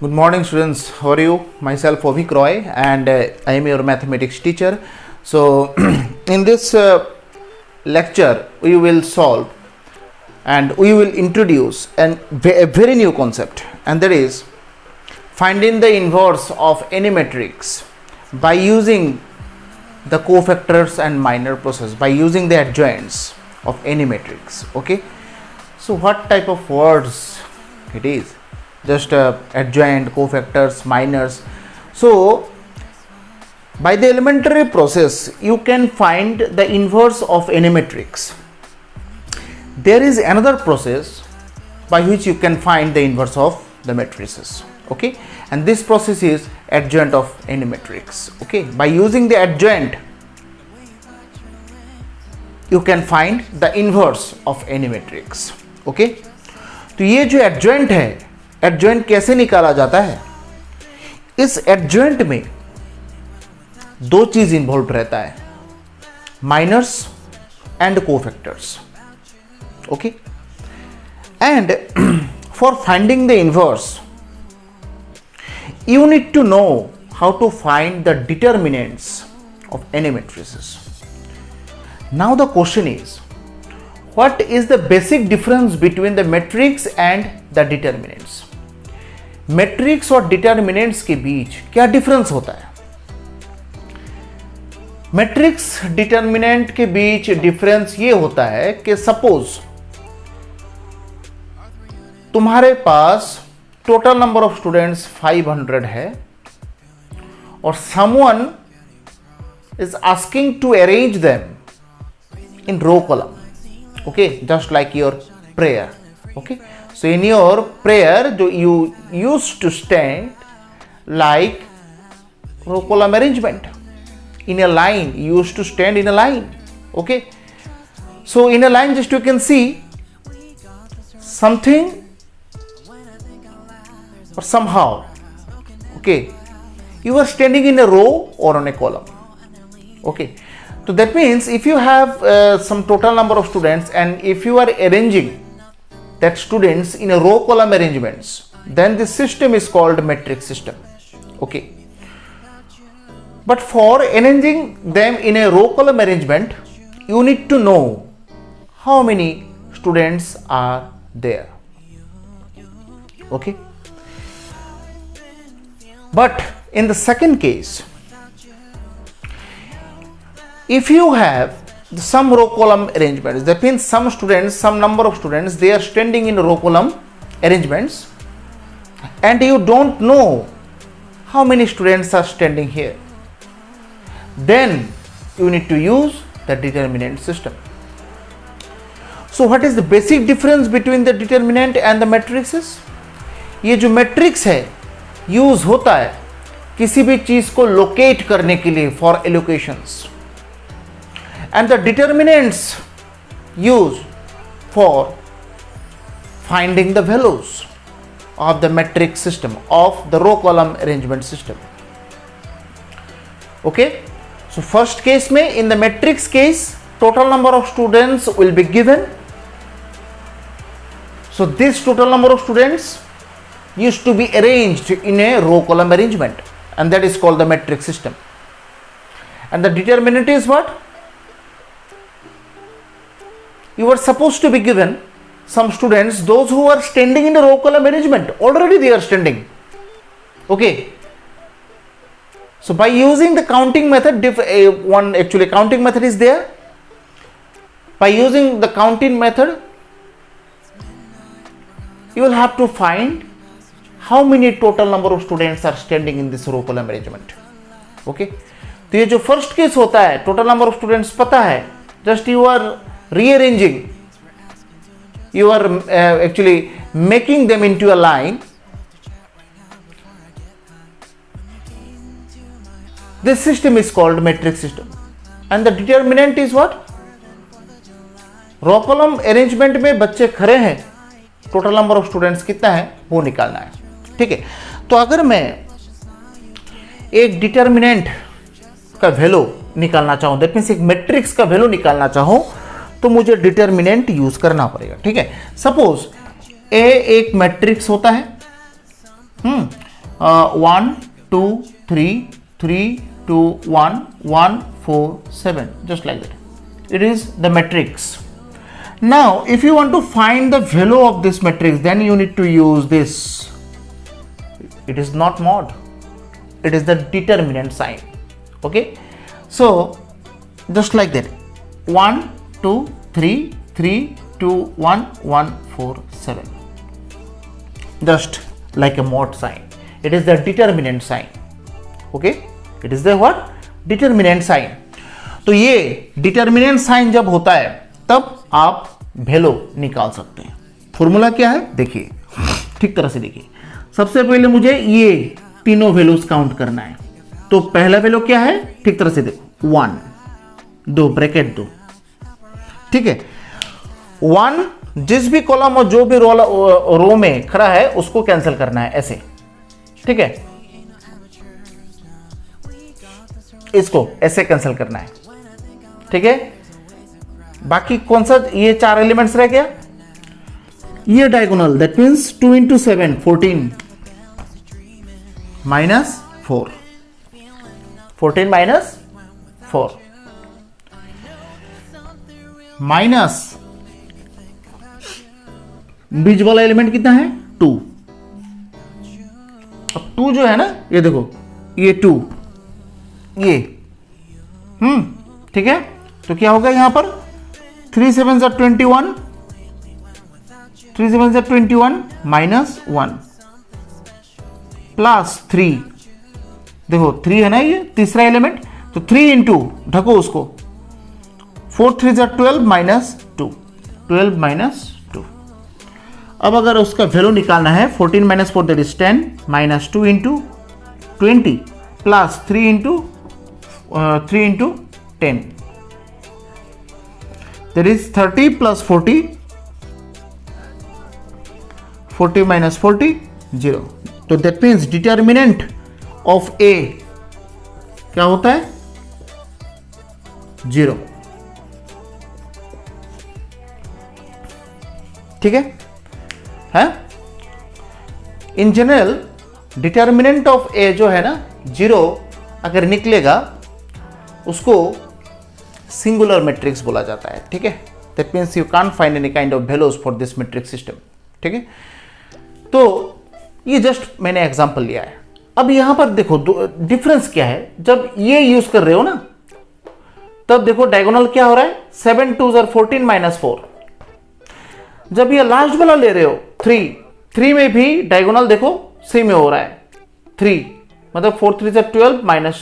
Good morning, students. How are you? Myself Ovik Roy, and I am your mathematics teacher. So, in this lecture, we will solve and we will introduce a very new concept, and that is finding the inverse of any matrix by using the cofactors and minor process, by using the adjoints of any matrix. Okay, so what type of words it is? Just adjoint, cofactors, minors. So by the elementary process you can find the inverse of any matrix. There is another process by which you can find the inverse of the matrices. Okay, and this process is adjoint of any matrix. Okay, by using the adjoint you can find the inverse of any matrix. Okay, तो ये जो adjoint है, adjoint कैसे निकाला जाता है? इस adjoint में दो चीज इन्वॉल्व रहता है, minors and cofactors. Okay, and for finding the inverse you need to know how to find the determinants of any matrices. Now the question is, what is the basic difference between the matrix and the determinants? Matrix और determinants के बीच क्या difference होता है? Matrix determinant के बीच difference ये होता है कि सपोज तुम्हारे पास टोटल नंबर ऑफ स्टूडेंट्स 500 है और someone is asking to arrange them in row column. Okay, just like your prayer. Okay, so in your prayer you used to stand like row column arrangement in a line. You used to stand in a line. Okay, so in a line just you can see something or somehow. Okay, you are standing in a row or on a column. Okay, so that means if you have some total number of students and if you are arranging that students in a row column arrangements, then this system is called matrix system. Okay, but for arranging them in a row column arrangement you need to know how many students are there. Okay, but in the second case, if you have some row column arrangements, that means some students, some number of students, they are standing in row column arrangements and you don't know how many students are standing here, then you need to use the determinant system. So what is the basic difference between the determinant and the matrices? ये जो matrix है use होता है किसी भी चीज को locate करने के लिए for allocations, and the determinants used for finding the values of the matrix system, of the row column arrangement system. Okay, so first case में in the matrix case total number of students will be given. So this total number of students used to be arranged in a row column arrangement, and that is called the matrix system. And the determinant is what? You were supposed to be given some students, those who are standing in the row column arrangement, already they are standing. Okay, so by using the counting method, one actually counting method is there. By using the counting method you will have to find how many total number of students are standing in this row column arrangement. Okay, तो ये जो first case होता है, total number of students पता है, just you are rearranging, you are actually making them into a line. This system is called matrix system, and the determinant is what? Row column arrangement में बच्चे खड़े हैं, total number of students कितना है वो निकालना है. ठीक है, तो अगर मैं एक डिटर्मिनेंट का वैल्यू निकालना चाहूं, दैट मीन्स एक मैट्रिक्स का वैल्यू निकालना चाहूं, तो मुझे डिटर्मिनेंट यूज करना पड़ेगा. ठीक है, सपोज ए एक मैट्रिक्स होता है 1 2 3 3 2 1 1 4 7, just like that. It is the matrix. Now if you want to find the value of this matrix, then you need to use this. It is not mod, it is the determinant sign. Okay, so just like that, 1 2 3 3 2 1 1 4 7, just like a mod sign. It is the determinant sign. Okay, it is the what? Determinant sign. तो ये determinant sign जब होता है तब आप value निकाल सकते हैं. फॉर्मूला क्या है देखिए, ठीक तरह से देखिए. सबसे पहले मुझे ये तीनों वैल्यूज काउंट करना है. तो पहला वैल्यू क्या है, ठीक तरह से देखो, 1 2 ब्रैकेट 2. ठीक है, 1 जिस भी कॉलम और जो भी रो में खड़ा है उसको कैंसिल करना है ऐसे. ठीक है, इसको ऐसे कैंसिल करना है. ठीक है, बाकी कौन सा, ये 4 एलिमेंट्स रह गया. ये diagonal, that means 2 into 7 14 minus 4, 14 minus 4 minus बीच वाला एलिमेंट कितना है 2. अब 2 जो है ना, ये देखो, ये 2, ये ठीक है. तो क्या होगा यहां पर, 3 7 21, 3 7 21 माइनस 1 प्लस 3. देखो 3 है ना, ये तीसरा एलिमेंट. तो 3 इंटू, ढको उसको, 4 3 12 माइनस 2, 12 माइनस 2. अब अगर उसका वैल्यू निकालना है, 14 minus 4 that is 10 minus 2 into 20 plus 3 into 10, that is 30 plus 40, 40 minus 40 0. तो that means determinant of A क्या होता है 0. ठीक है. In general determinant of A जो है ना 0 अगर निकलेगा उसको सिंगुलर मैट्रिक्स बोला जाता है. ठीक है, that means you can't find any kind of values for this matrix system. ठीक है, तो ये जस्ट मैंने एग्जांपल लिया है. अब यहां पर देखो डिफरेंस क्या है. जब ये यूज कर रहे हो ना, तब देखो डायगोनल क्या हो रहा है, 7 2 14 माइनस 4. जब ये लास्ट वाला ले रहे हो 3 में भी डायगोनल देखो सेम में हो रहा है 3, मतलब 4 3 12 माइनस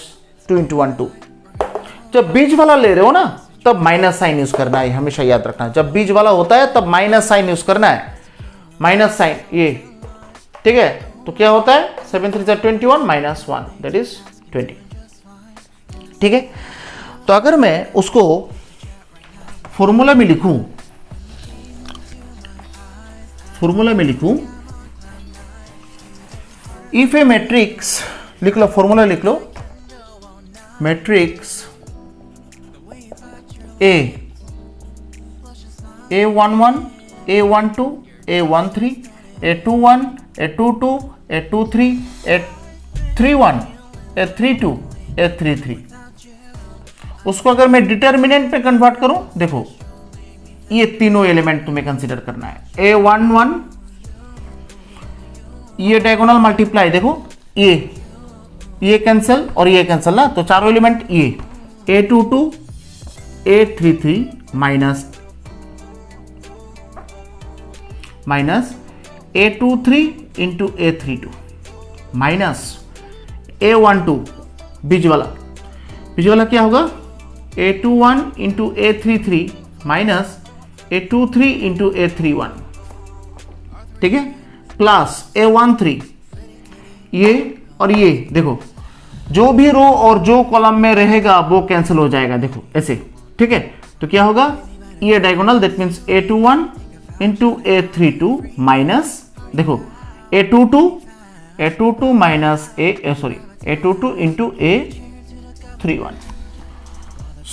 2 इंटू 1 2. जब बीच वाला ले रहे हो ना, तब माइनस साइन यूज करना है, हमेशा याद रखना. जब बीच वाला होता है तब माइनस साइन यूज करना है, माइनस साइन ये. ठीक है, तो क्या होता है 7 3 21 माइनस 1 दैट इज 20. ठीक है, तो अगर मैं उसको फॉर्मूला में लिखूं, इफ ए मैट्रिक्स, लिख लो फॉर्मूला, लिख लो matrix A11, A12, A13, A21, A22, A23, A31, A32, A33. उसको अगर मैं डिटर्मिनेंट में कन्वर्ट करूं, देखो ये तीनों एलिमेंट तुम्हें कंसीडर करना है. A11, ये डायगोनल मल्टीप्लाई, देखो ये कैंसिल और ये कैंसिल ना, तो चारों एलिमेंट ये. A22, A33 minus A23 into A32 minus A12 बीच वाला क्या होगा, A21 into A33 minus A23 into A31. ठीक है, प्लस A13, ये और ये देखो, जो भी रो और जो कॉलम में रहेगा वो कैंसिल हो जाएगा, देखो ऐसे. ठीक है, तो क्या होगा, ये diagonal, that means A21 into A32 minus, देखो A22 minus A22 into A31.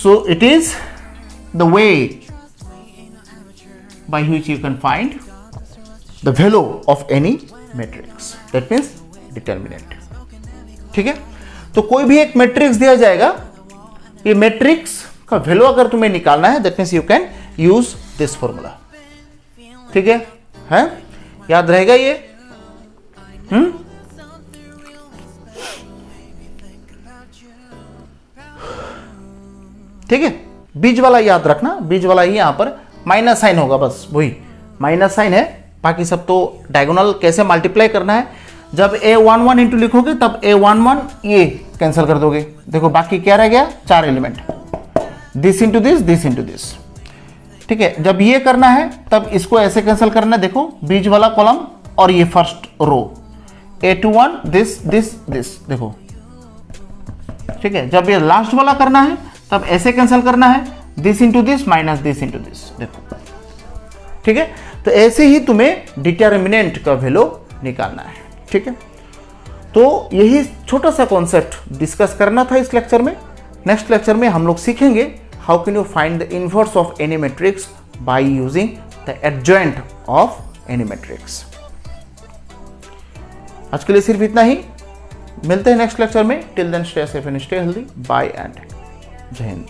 So it is the way by which you can find the value of any matrix. That means determinant. ठीक है, तो कोई भी एक मैट्रिक्स दिया जाएगा, ये मैट्रिक्स का वैल्यू अगर तुम्हें निकालना है, that means you can use this formula. ठीक है, याद रहेगा ये? ठीक है, बीच वाला याद रखना, बीच वाला ही यहां पर माइनस साइन होगा, बस वही माइनस साइन है, बाकी सब तो डायगोनल कैसे मल्टीप्लाई करना है, जब a11 इंटू लिखोगे तब a11 ये कैंसिल कर दोगे। देखो बाकी क्या रह गया, 4 element, this into this, this into this. ठीक है, जब ये करना है तब इसको ऐसे कैंसिल करना है, देखो बीच वाला कॉलम और ये first row, a21 this this this, देखो। ठीक है, जब ये लास्ट वाला करना है तब ऐसे कैंसिल करना है, this into this minus this into this, देखो। ठीक है, तो ऐसे ही तुम्हें डिटर्मिनेंट का वैल्यू निकालना है। ठीक है, तो यही छोटा सा कॉन्सेप्ट डिस्कस करना था इस लेक्चर में। नेक्स्ट लेक्चर में हम लोग सीखेंगे how can you find the inverse of any matrix by using the adjoint of any matrix. आज के लिए सिर्फ इतना ही, मिलते हैं नेक्स्ट लेक्चर में। Till then stay safe and stay healthy, bye and जय हिंद।